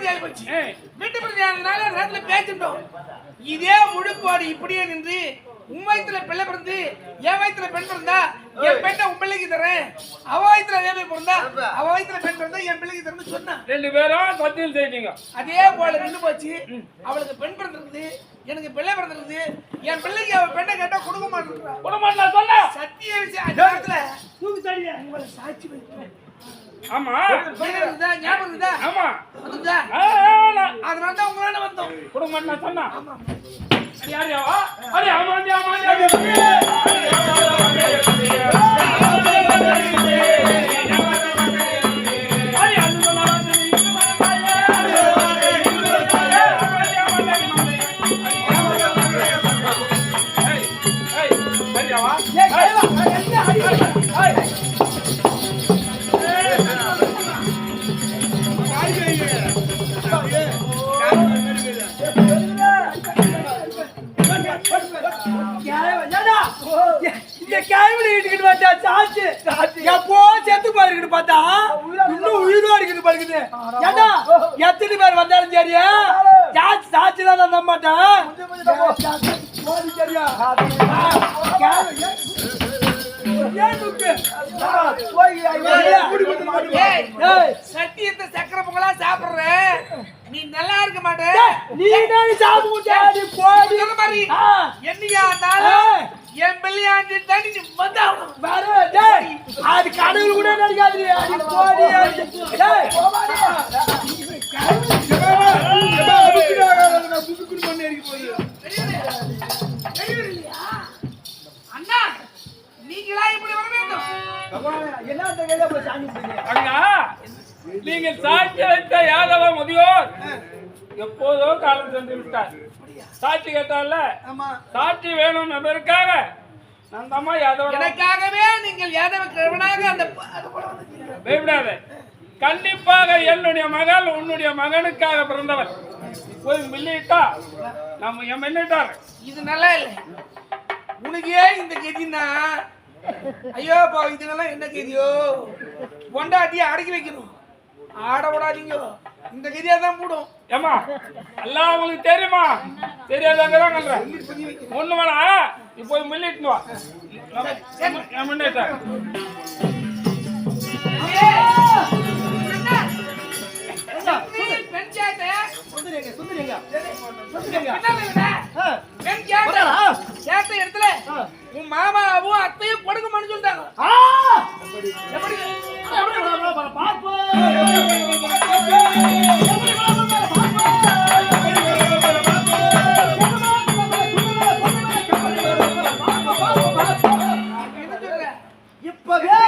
பிரதியாகி போச்சு. வீட்டு பிரதியானதுனால நேரத்துல பேசிட்டோம். இதே முழுக்கோடு இப்படியே நின்று உன் வயிற்றுல பிள்ளை பிறந்து என் வயிற்றுல பெண் பிறந்தா என் பெண்ணை உன் பிள்ளைக்கு தரேன், அவ வயிற்றுல அதே பிறந்தா அவ வயிற்றுல பெண் பிறந்தா என் பிள்ளைக்கு தரேன்னு சொன்னான். 2 பேரும் சத்தியம் செய்வீங்க. அதே போல நின்று போச்சு. அவளுக்கு பெண் பிறந்திருக்குது, எனக்கு பிள்ளை பிறந்திருக்குது. என் பிள்ளைக்கு அவ பெண்ணை கேட்டா கொடுக்க மாட்டேன் சொன்ன சத்திய விஷயம். அந்த இடத்துல உங்களை சாட்சி வைக்கிறேன். ஆமா ஞாபகம் இருக்குதா? ஆமா வந்துதா? அதனால தான் உங்களால வந்தோம். கொடுக்க மாட்டேன் சொன்னா. ஆமா யாரியாவா? அரே ஆமாண்டி ஆமாண்டி. பார்த்தா இன்னும் உயிரோடு இருக்குது பாருக்குது. ஏண்டா எத்தனை பேர் வந்தாலும் சரியா சாட்சி தான் நம்ப மாட்டேன். சத்தியத்தை சக்கரை பொங்கலா சாப்பிடுற நீ நல்லா இருக்க மாட்டே. நீ சாப்பிட்டு மாதிரி என்னையா என் பிள்ளையாண்டி தண்ணி அது கடவுள் கூட நினைக்காது. அண்ணா நீங்களா இப்படி வர வேண்டும்? நீங்கள் சாட்சி வைத்த யாதவ முதியோர் எப்போதோ காலம் சென்று விட்டார். சாட்சி கேட்டால சாட்சி வேணும் என்பதற்காக அந்த அம்மா யாதவ எனக்காகவே நீங்கள் யாதவ கிழவனாக அந்த பயப்படாத. கண்டிப்பாக என்னுடைய மகள் உன்னுடைய மகனுக்காக பிறந்தவர். போய் மில்லிட்டா நம்ம என் மில்லிட்டார். இது நல்லா இல்லை. உனக்கே இந்த கதினா ஐயோ பா இதுங்கெல்லாம் என்ன கதியோ? பொண்டாட்டியை அடக்கி வைக்கணும். ஆட விடாதீங்க. இந்த கதியா தான் மூடும். ஏமா எல்லாம் உங்களுக்கு தெரியுமா? தெரியாதாங்கதான் ஒண்ணு வேணா நீ போய் மில்லிட்டு வா. மில்லிட்டார் இடத்துல உன் மாமாவும் அத்தையும் கொடுக்கமான்னு சொல்லிட்டாங்க. இப்பவே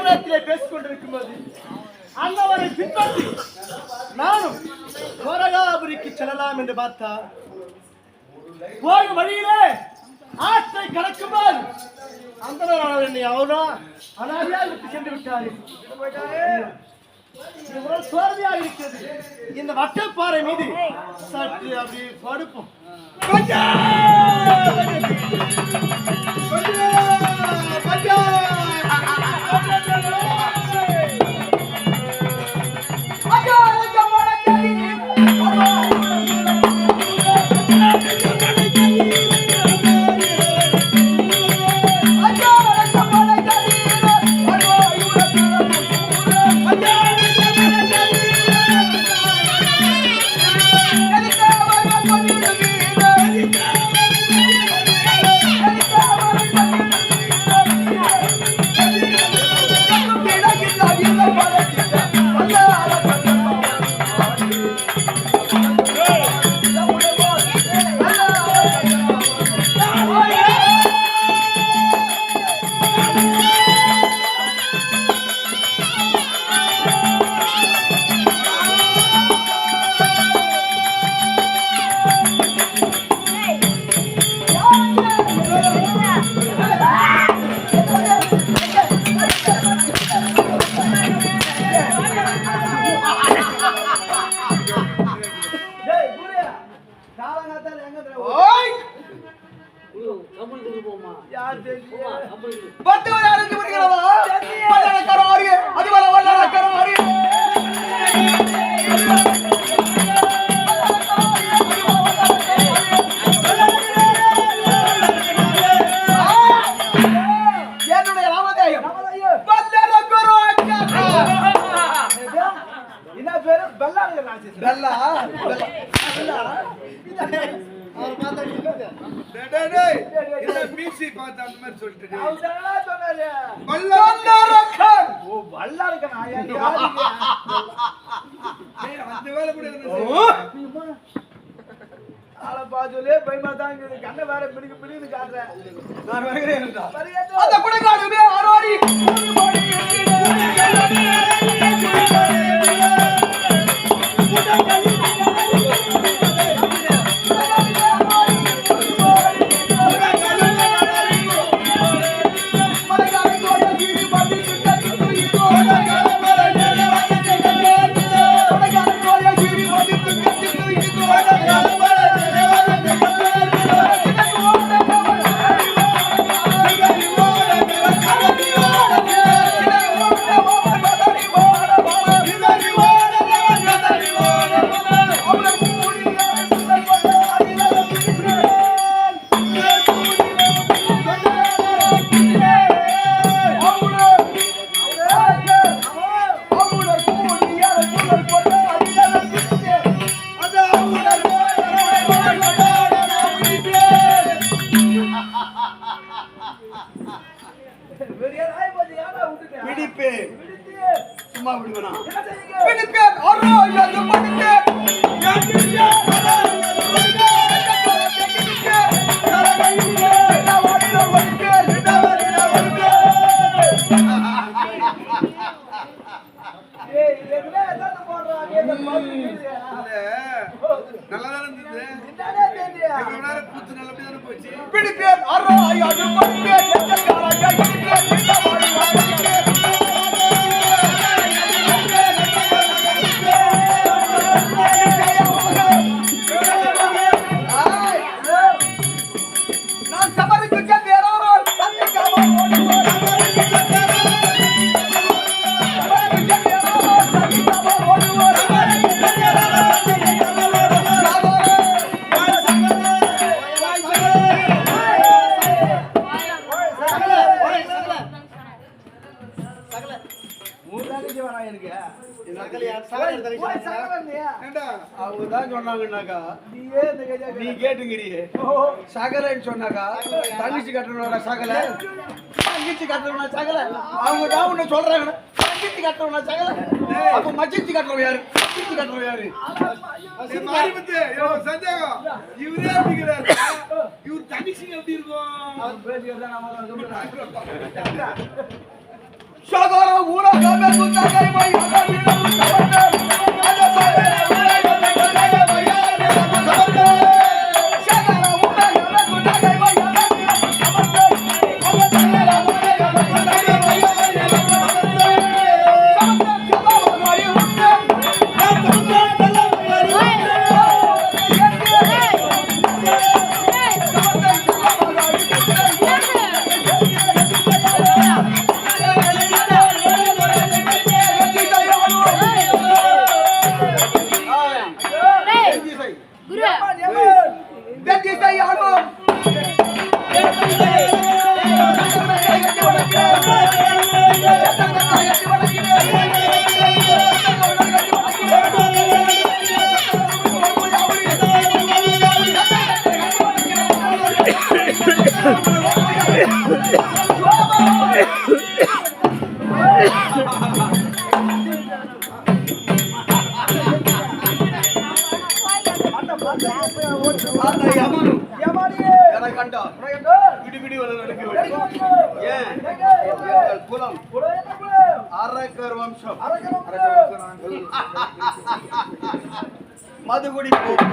தருணத்திலே பேசிக் கொண்டிருக்கும் போது அண்ணவரை பின்பற்றி நானும் கோரகாபுரிக்கு செல்லலாம் என்று பார்த்தார். போகும் வழியிலே ஆற்றை கடக்கும்போது அந்த என்னை அவனா அனாதியாக விட்டு சென்று விட்டாரு. சோர்வையாக இருக்கிறது. இந்த வட்டப்பாறை மீது சற்று அப்படி படுப்போம். நீ கேட்டுங்கிறியே சகலன்னு சொன்னாக்கா தங்கச்சி கட்டுறவனோட சகல தங்கச்சி கட்டுறவனா சகல அவங்க தான் ஒண்ணு சொல்றாங்க தங்கச்சி கட்டுறவனா சகல அப்ப மச்சிச்சி கட்டுறவன் யாரு மச்சிச்சி கட்டுறவன் யாரு சந்தேகம் இவரே அப்படிங்கிறாரு இவர் தங்கச்சி எப்படி இருக்கும் சகோதர அரக்கர் வம்சம் மது குடிப்போம்